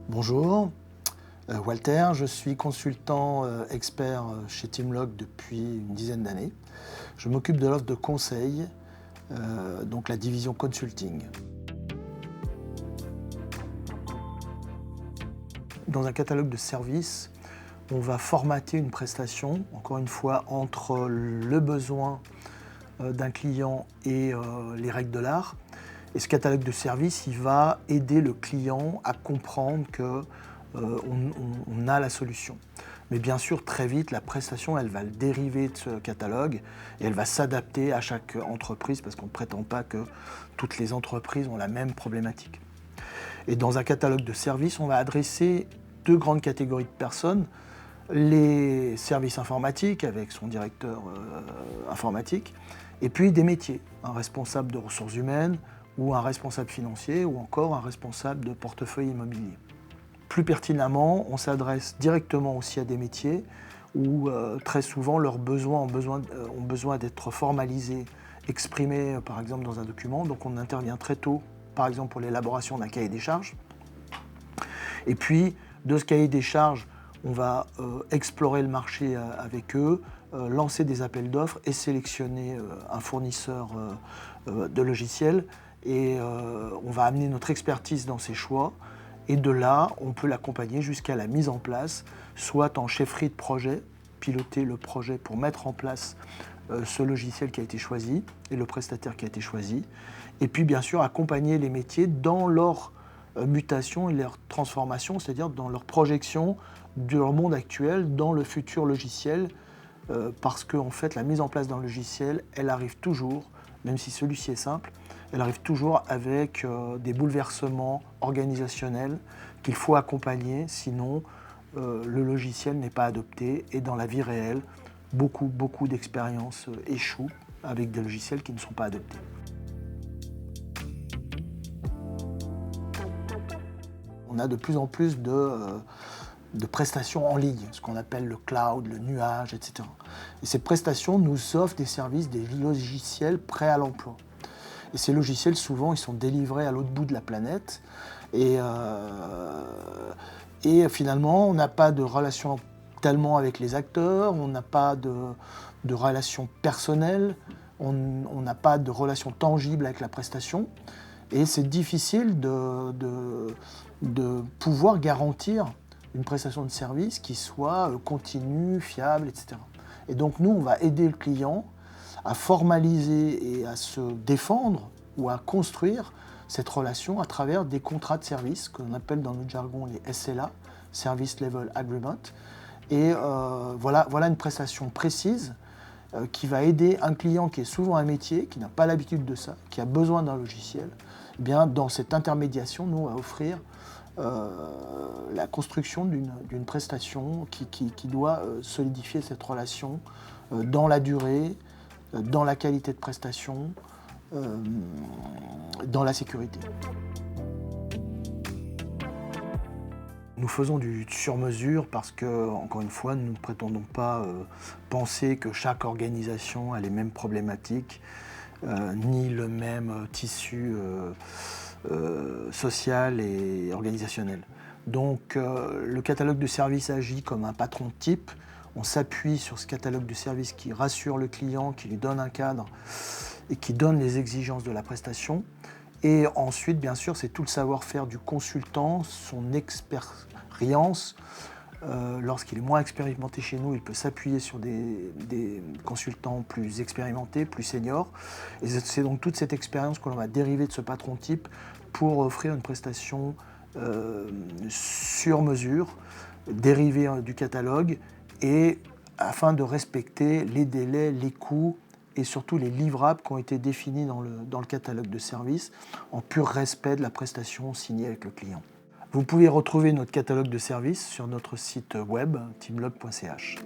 Bonjour, Walter, je suis consultant expert chez Teamlog depuis une dizaine d'années. Je m'occupe de l'offre de conseil, donc la division consulting. Dans un catalogue de services, on va formater une prestation, encore une fois, entre le besoin d'un client et les règles de l'art. Et ce catalogue de services, il va aider le client à comprendre qu'on a la solution. Mais bien sûr, très vite, la prestation, elle va le dériver de ce catalogue et elle va s'adapter à chaque entreprise parce qu'on ne prétend pas que toutes les entreprises ont la même problématique. Et dans un catalogue de services, on va adresser deux grandes catégories de personnes. Les services informatiques avec son directeur informatique et puis des métiers, un responsable de ressources humaines ou un responsable financier ou encore un responsable de portefeuille immobilier. Plus pertinemment, on s'adresse directement aussi à des métiers où très souvent leurs besoins ont besoin d'être formalisés, exprimés par exemple dans un document, donc on intervient très tôt, par exemple pour l'élaboration d'un cahier des charges. Et puis de ce cahier des charges, on va explorer le marché avec eux, lancer des appels d'offres et sélectionner un fournisseur de logiciels. Et on va amener notre expertise dans ces choix. Et de là, on peut l'accompagner jusqu'à la mise en place, soit en chefferie de projet, piloter le projet pour mettre en place ce logiciel qui a été choisi et le prestataire qui a été choisi. Et puis bien sûr, accompagner les métiers dans leur mutation et leur transformation, c'est-à-dire dans leur projection de leur monde actuel dans le futur logiciel, parce qu'en fait, la mise en place d'un logiciel, elle arrive toujours, même si celui-ci est simple, elle arrive toujours avec des bouleversements organisationnels qu'il faut accompagner, sinon le logiciel n'est pas adopté et dans la vie réelle, beaucoup d'expériences échouent avec des logiciels qui ne sont pas adoptés. On a de plus en plus de prestations en ligne, ce qu'on appelle le cloud, le nuage, etc. Et ces prestations nous offrent des services, des logiciels prêts à l'emploi. Et ces logiciels, souvent, ils sont délivrés à l'autre bout de la planète. Et finalement, on n'a pas de relation tellement avec les acteurs, on n'a pas de relation personnelle, on n'a pas de relation tangible avec la prestation. Et c'est difficile de pouvoir garantir une prestation de service qui soit continue, fiable, etc. Et donc nous, on va aider le client à formaliser et à se défendre ou à construire cette relation à travers des contrats de service, que l'on appelle dans notre jargon les SLA, Service Level Agreement. Et voilà une prestation précise qui va aider un client qui est souvent un métier, qui n'a pas l'habitude de ça, qui a besoin d'un logiciel. Eh bien, dans cette intermédiation, nous, on va offrir la construction d'une prestation qui doit solidifier cette relation dans la durée, dans la qualité de prestation, dans la sécurité. Nous faisons du sur-mesure parce que, encore une fois, nous ne prétendons pas penser que chaque organisation a les mêmes problématiques, ni le même tissu social et organisationnel. Donc le catalogue de services agit comme un patron type. On s'appuie sur ce catalogue de services qui rassure le client, qui lui donne un cadre et qui donne les exigences de la prestation. Et ensuite, bien sûr, c'est tout le savoir-faire du consultant, son expérience. Lorsqu'il est moins expérimenté chez nous, il peut s'appuyer sur des consultants plus expérimentés, plus seniors. Et c'est donc toute cette expérience que l'on va dériver de ce patron type pour offrir une prestation sur mesure, dérivée du catalogue, et afin de respecter les délais, les coûts et surtout les livrables qui ont été définis dans le catalogue de services en pur respect de la prestation signée avec le client. Vous pouvez retrouver notre catalogue de services sur notre site web teamlog.ch.